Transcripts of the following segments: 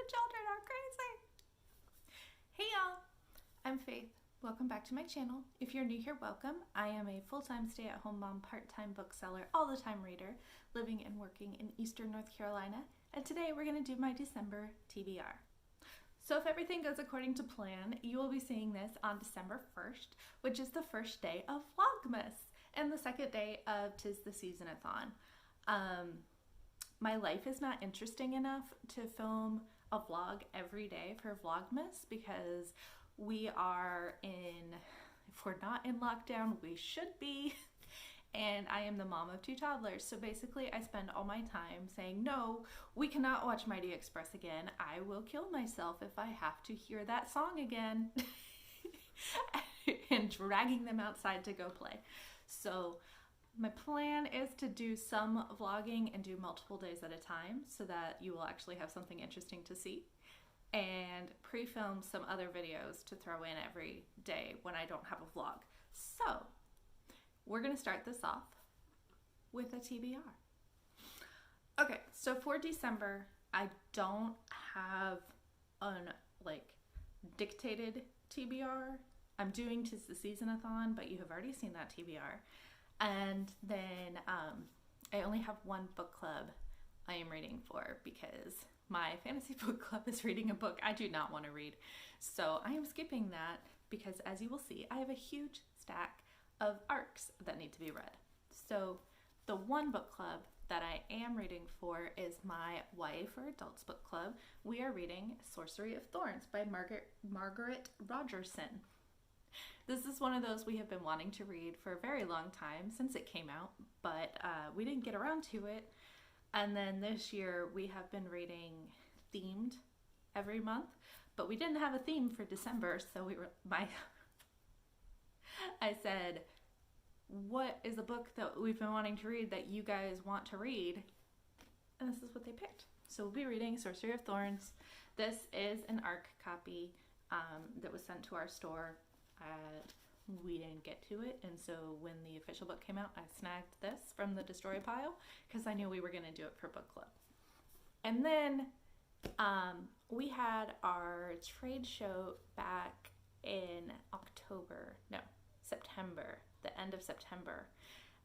children are crazy. Hey y'all, I'm Faith. Welcome back to my channel. If you're new here, welcome. I am a full-time stay-at-home mom, part-time bookseller, all-the-time reader, living and working in Eastern North Carolina, and today we're going to do my December TBR. So if everything goes according to plan, you will be seeing this on December 1st, which is the first day of Vlogmas and the second day of 'Tis the Season-a-thon. My life is not interesting enough to film a vlog every day for Vlogmas because we are if we're not in lockdown, we should be. And I am the mom of 2 toddlers. So basically I spend all my time saying, no, we cannot watch Mighty Express again. I will kill myself if I have to hear that song again. And dragging them outside to go play. So my plan is to do some vlogging and do multiple days at a time so that you will actually have something interesting to see, and pre-film some other videos to throw in every day when I don't have a vlog. So we're gonna start this off with a TBR. Okay, so for December, I don't have an dictated TBR. I'm doing 'Tis the Season-a-thon, but you have already seen that TBR. And then I only have one book club I am reading for because my fantasy book club is reading a book I do not want to read. So I am skipping that because, as you will see, I have a huge stack of ARCs that need to be read. So the one book club that I am reading for is my YA for Adults book club. We are reading Sorcery of Thorns by Margaret Rogerson. This is one of those we have been wanting to read for a very long time since it came out, but we didn't get around to it. And then this year we have been reading themed every month, but we didn't have a theme for December, so I said, what is a book that we've been wanting to read that you guys want to read? And this is what they picked. So we'll be reading Sorcery of Thorns. This is an ARC copy that was sent to our store. We didn't get to it, and so when the official book came out, I snagged this from the destroy pile because I knew we were going to do it for book club. And then we had our trade show back in September, the end of September,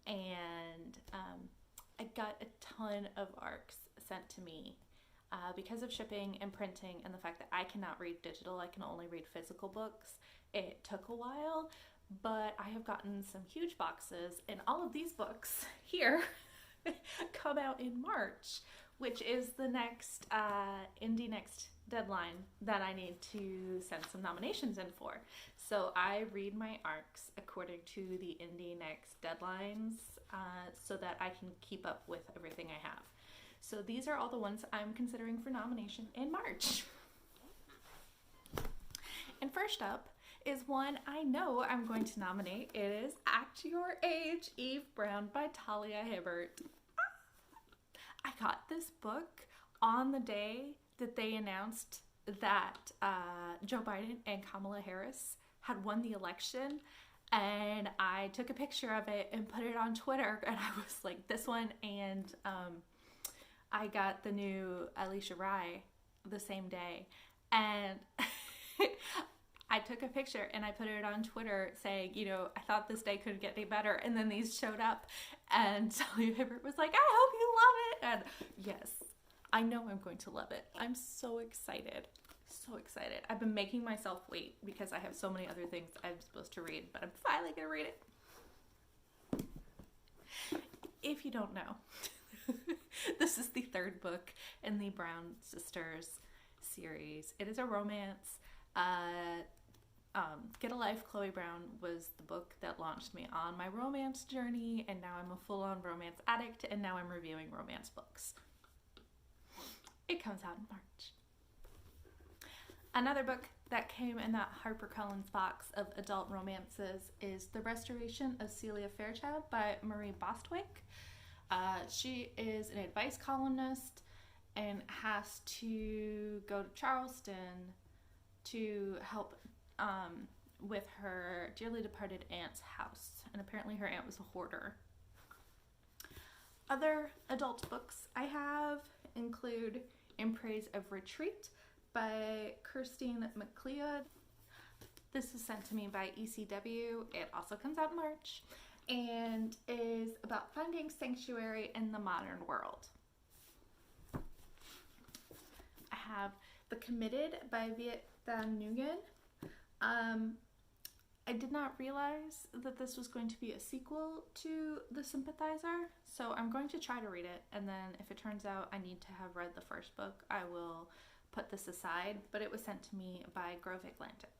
and I got a ton of ARCs sent to me. Because of shipping and printing and the fact that I cannot read digital, I can only read physical books, it took a while, but I have gotten some huge boxes, and all of these books here come out in March, which is the next Indie Next deadline that I need to send some nominations in for. So I read my ARCs according to the Indie Next deadlines so that I can keep up with everything I have. So these are all the ones I'm considering for nomination in March. And first up is one I know I'm going to nominate. It is Act Your Age, Eve Brown by Talia Hibbert. I got this book on the day that they announced that Joe Biden and Kamala Harris had won the election, and I took a picture of it and put it on Twitter, and I was like, this one, and I got the new Alicia Rye the same day, and I took a picture and I put it on Twitter saying, you know, I thought this day couldn't get any better, and then these showed up, and Talia Hibbert was like, I hope you love it, and yes, I know I'm going to love it. I'm so excited. So excited. I've been making myself wait because I have so many other things I'm supposed to read, but I'm finally gonna read it. If you don't know, this is the 3rd book in the Brown Sisters series. It is a romance. Get a Life, Chloe Brown was the book that launched me on my romance journey, and now I'm a full-on romance addict, and now I'm reviewing romance books. It comes out in March. Another book that came in that HarperCollins box of adult romances is The Restoration of Celia Fairchild by Marie Bostwick. She is an advice columnist and has to go to Charleston to help with her dearly departed aunt's house, and apparently her aunt was a hoarder. Other adult books I have include In Praise of Retreat by Kirstine McLeod. This was sent to me by ECW. It also comes out in March and is about finding sanctuary in the modern world. I have The Committed by Viet Van Nguyen. I did not realize that this was going to be a sequel to The Sympathizer, so I'm going to try to read it, and then if it turns out I need to have read the first book, I will put this aside, but it was sent to me by Grove Atlantic.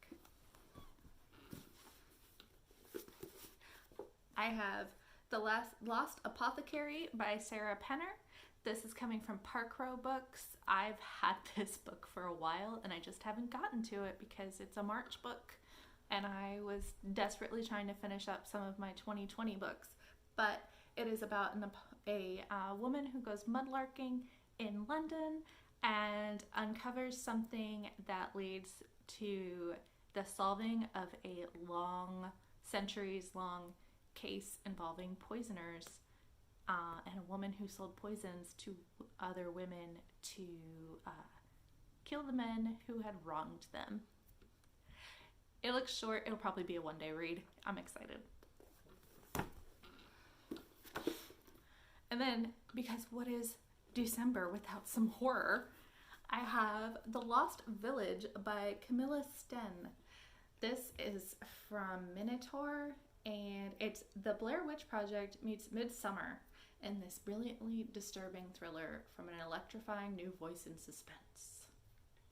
I have The Lost Apothecary by Sarah Penner. This is coming from Park Row Books. I've had this book for a while and I just haven't gotten to it because it's a March book and I was desperately trying to finish up some of my 2020 books. But it is about a woman who goes mudlarking in London and uncovers something that leads to the solving of a centuries-long case involving poisoners and a woman who sold poisons to other women to kill the men who had wronged them. It looks short. It'll probably be a one-day read. I'm excited. And then, because what is December without some horror, I have The Lost Village by Camilla Sten. This is from Minotaur, and it's the Blair Witch Project meets Midsummer in this brilliantly disturbing thriller from an electrifying new voice in suspense.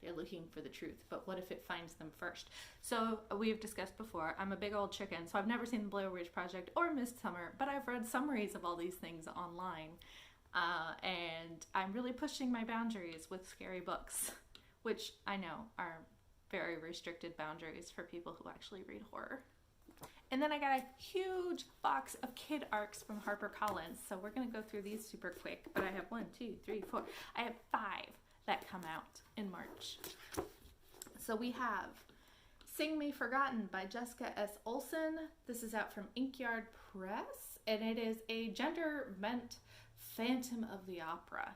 They're looking for the truth, but what if it finds them first? So we've discussed before, I'm a big old chicken, so I've never seen the Blair Witch Project or Midsummer, but I've read summaries of all these things online, and I'm really pushing my boundaries with scary books, which I know are very restricted boundaries for people who actually read horror. And then I got a huge box of kid arcs from HarperCollins, so we're going to go through these super quick, but I have 1, 2, 3, 4. I have 5 that come out in March. So we have Sing Me Forgotten by Jessica S. Olsen. This is out from Inkyard Press, and it is a gender-bent Phantom of the Opera.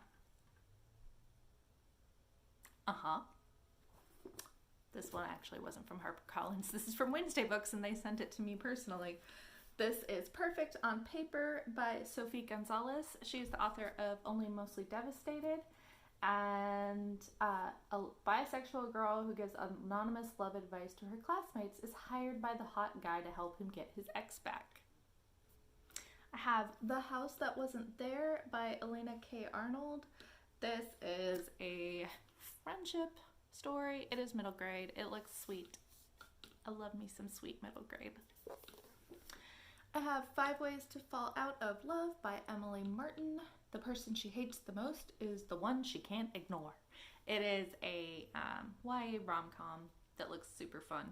This one actually wasn't from HarperCollins. This is from Wednesday Books, and they sent it to me personally. This is Perfect on Paper by Sophie Gonzalez. She's the author of Only Mostly Devastated, and a bisexual girl who gives anonymous love advice to her classmates is hired by the hot guy to help him get his ex back. I have The House That Wasn't There by Elena K. Arnold. This is a friendship story. It is middle grade. It looks sweet. I love me some sweet middle grade. I have 5 Ways to Fall Out of Love by Emily Martin. The person she hates the most is the one she can't ignore. It is a YA rom-com that looks super fun.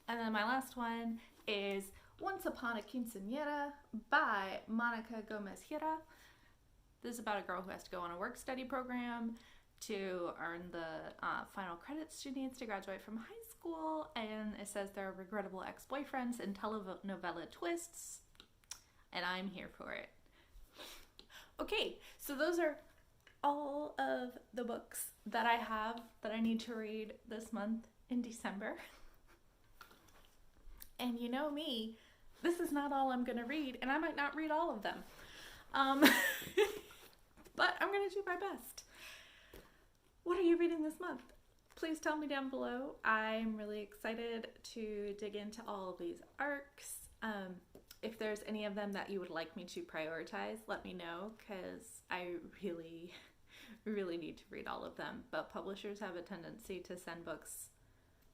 And then my last one is Once Upon a Quinceañera by Monica Gomez-Hira. This is about a girl who has to go on a work-study program to earn the final credits she needs to graduate from high school, and it says there are regrettable ex-boyfriends and telenovela twists, and I'm here for it. Okay, so those are all of the books that I have that I need to read this month in December. And you know me, this is not all I'm gonna read, and I might not read all of them. But I'm gonna do my best. What are you reading this month? Please tell me down below. I'm really excited to dig into all of these arcs. If there's any of them that you would like me to prioritize, let me know, because I really, really need to read all of them. But publishers have a tendency to send books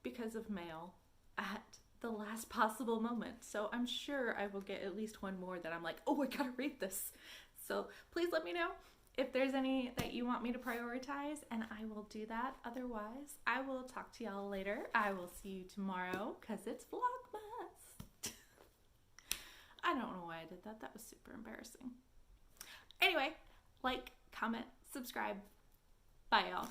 because of mail at the last possible moment. So I'm sure I will get at least one more that I'm like, oh, I gotta read this. So please let me know if there's any that you want me to prioritize, and I will do that. Otherwise, I will talk to y'all later. I will see you tomorrow, because it's Vlogmas. I don't know why I did that. That was super embarrassing. Anyway, like, comment, subscribe. Bye, y'all.